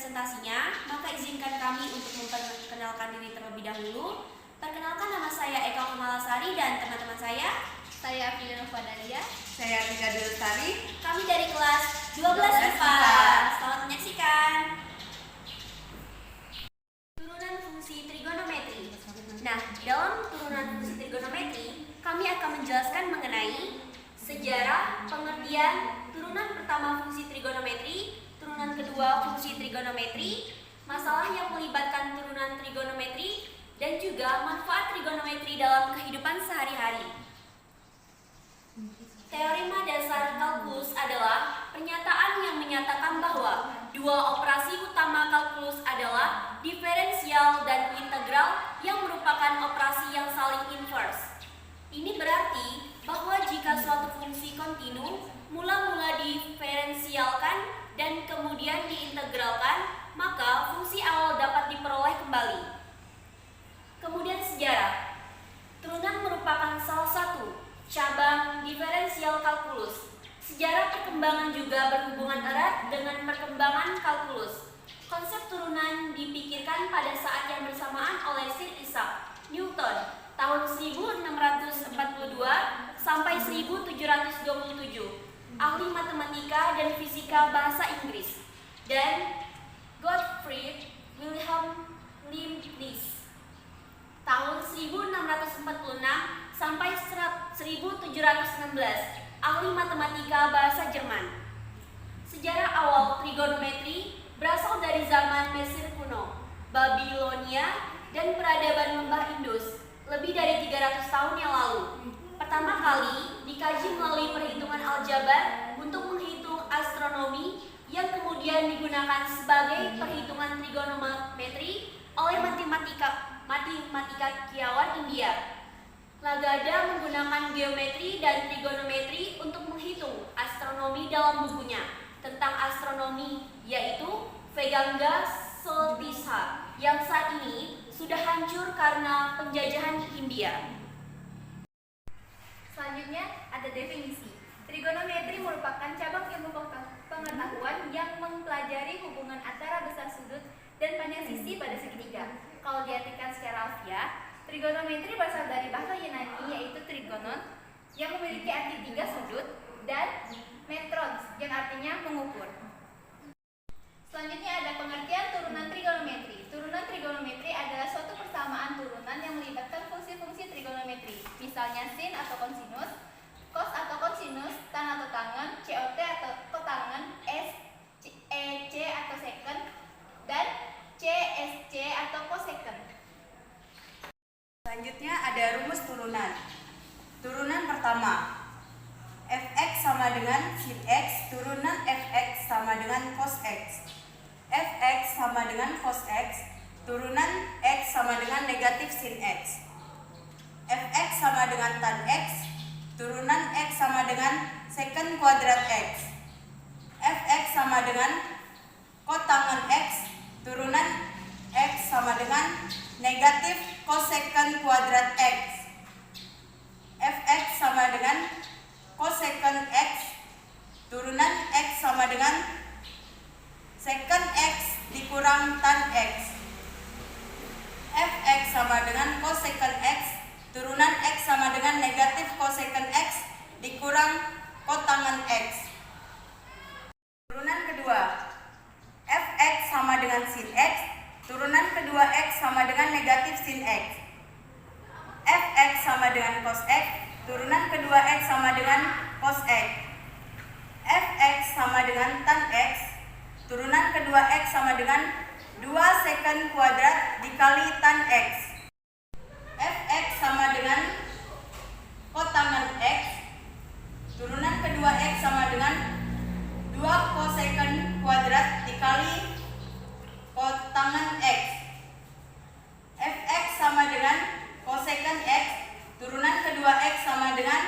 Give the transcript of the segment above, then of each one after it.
presentasinya, maka izinkan kami untuk memperkenalkan diri terlebih dahulu. Perkenalkan, nama saya Eka Kumalasari dan teman-teman saya Afida Novadalia. Saya Tika Dulstari. Kami dari kelas 12 IPA. Selamat menyaksikan. Turunan fungsi trigonometri. Nah, dalam turunan fungsi trigonometri, kami akan menjelaskan mengenai sejarah, pengertian, turunan pertama fungsi trigonometri, turunan kedua fungsi trigonometri, masalah yang melibatkan turunan trigonometri, dan juga manfaat trigonometri dalam kehidupan sehari-hari. Teorema dasar kalkulus adalah pernyataan yang menyatakan bahwa dua operasi utama kalkulus adalah diferensial dan integral yang merupakan operasi yang saling inverse. Ini berarti bahwa jika suatu fungsi kontinu mula-mula diferensialkan dan kemudian diintegralkan, maka fungsi awal dapat diperoleh kembali. Kemudian sejarah. Turunan merupakan salah satu cabang diferensial kalkulus. Sejarah perkembangan juga berhubungan erat dengan perkembangan kalkulus. Konsep turunan dipikirkan pada saat yang bersamaan oleh Sir Isaac Newton tahun 1642 sampai 1727, ahli matematika dan fisika bahasa Inggris, dan Gottfried Wilhelm Leibniz tahun 1646 sampai 1716, ahli matematika bahasa Jerman. Sejarah awal trigonometri berasal dari zaman Mesir kuno, Babilonia, dan peradaban lembah Indus lebih dari 300 tahun yang lalu. Pertama kali dikaji melalui perhitungan aljabar untuk menghitung astronomi yang kemudian digunakan sebagai perhitungan trigonometri oleh matematika-matematikaiawan India. Lagada menggunakan geometri dan trigonometri untuk menghitung astronomi dalam bukunya tentang astronomi, yaitu Veganga Soltisa, yang saat ini sudah hancur karena penjajahan Hindia. Selanjutnya ada definisi. Trigonometri merupakan cabang ilmu pengetahuan yang mempelajari hubungan antara besar sudut dan panjang sisi pada segitiga. Kalau diartikan secara alfiah, trigonometri berasal dari bahasa Yunani yaitu trigonon yang memiliki arti tiga sudut dan metrons yang artinya mengukur. Selanjutnya ada pengertian turunan trigonometri. Turunan trigonometri adalah suatu persamaan turunan yang melibatkan fungsi-fungsi trigonometri, misalnya sin atau kosinus, cos atau kosinus, tan atau tangen, cot atau kotangen, sec atau seken, dan csc atau coseken. Selanjutnya ada rumus turunan. Turunan pertama, fx sama dengan sin x, turunan fx sama dengan cos x. Fx sama dengan cos x, turunan x sama dengan negatif sin x. Fx sama dengan tan x, turunan x sama dengan secant kuadrat x. Fx sama dengan kotangen x, turunan x sama dengan negatif cosecant kuadrat x. Fx sama dengan cosecant x, turunan x sama dengan secant x dikurang tan x. Fx sama dengan cosecant x, turunan x sama dengan negatif cosecant x dikurang kotangen x. Turunan kedua, fx sama dengan sin x, turunan kedua x sama dengan negatif sin x. Fx sama dengan cos x, turunan kedua x sama dengan cos x. Fx sama dengan tan x, turunan kedua x sama dengan 2 secant kuadrat dikali tan x. Fx sama dengan kotangen x, turunan kedua x sama dengan 2 cosecant kuadrat dikali kotangen x. Fx sama dengan cosecant x, turunan kedua x sama dengan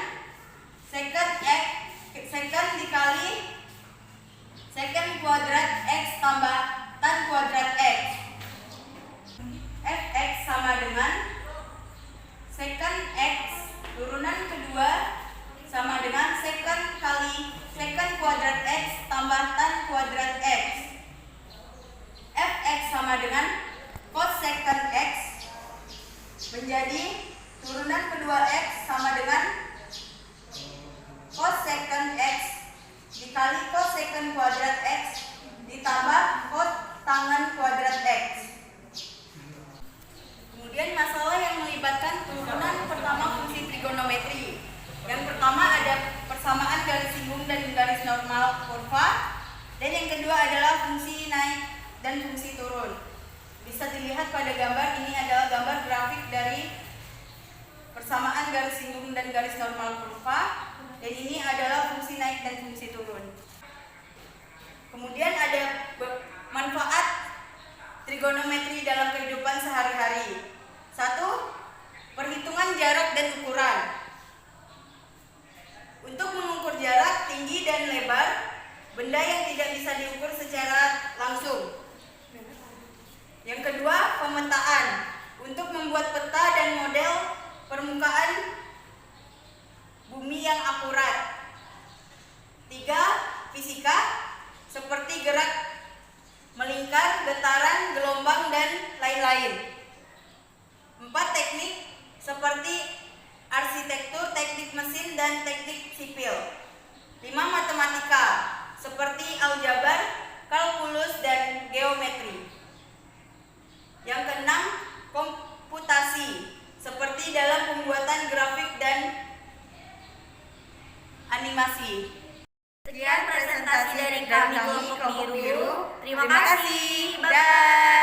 secant x, secant dikali secant kuadrat x tambah tan kuadrat x. Fx sama dengan secant x, turunan kedua sama dengan secant kali secant kuadrat x tambah tan kuadrat x. fx sama dengan cos secant x menjadi turunan kedua x sama dengan cos secant x dikali cos secant kuadrat x ditambah cos tangen kuadrat x. Kemudian masalah yang melibatkan turunan pertama fungsi trigonometri. Yang pertama ada persamaan garis singgung dan garis normal kurva, dan yang kedua adalah fungsi naik dan fungsi turun. Bisa dilihat pada gambar ini adalah gambar grafik dari persamaan garis singgung dan garis normal kurva, dan ini adalah fungsi naik dan fungsi turun. Kemudian ada manfaat trigonometri dalam kehidupan sehari-hari. 1. Perhitungan jarak dan ukuran. Untuk mengukur jarak, tinggi, dan lebar benda yang tidak bisa diukur secara langsung. Yang kedua, pemetaan. Untuk membuat peta dan model permukaan bumi yang akurat. 3. Fisika, seperti gerak melingkar, getaran, gelombang, dan lain-lain. 4. Teknik, seperti arsitektur, teknik mesin, dan teknik sipil. 5. Matematika, seperti aljabar, kalkulus, dan geometri. Yang keenam, komputasi, seperti dalam pembuatan grafik dan animasi. Sekian presentasi dari kami kelompok biru. Terima kasih. Dah.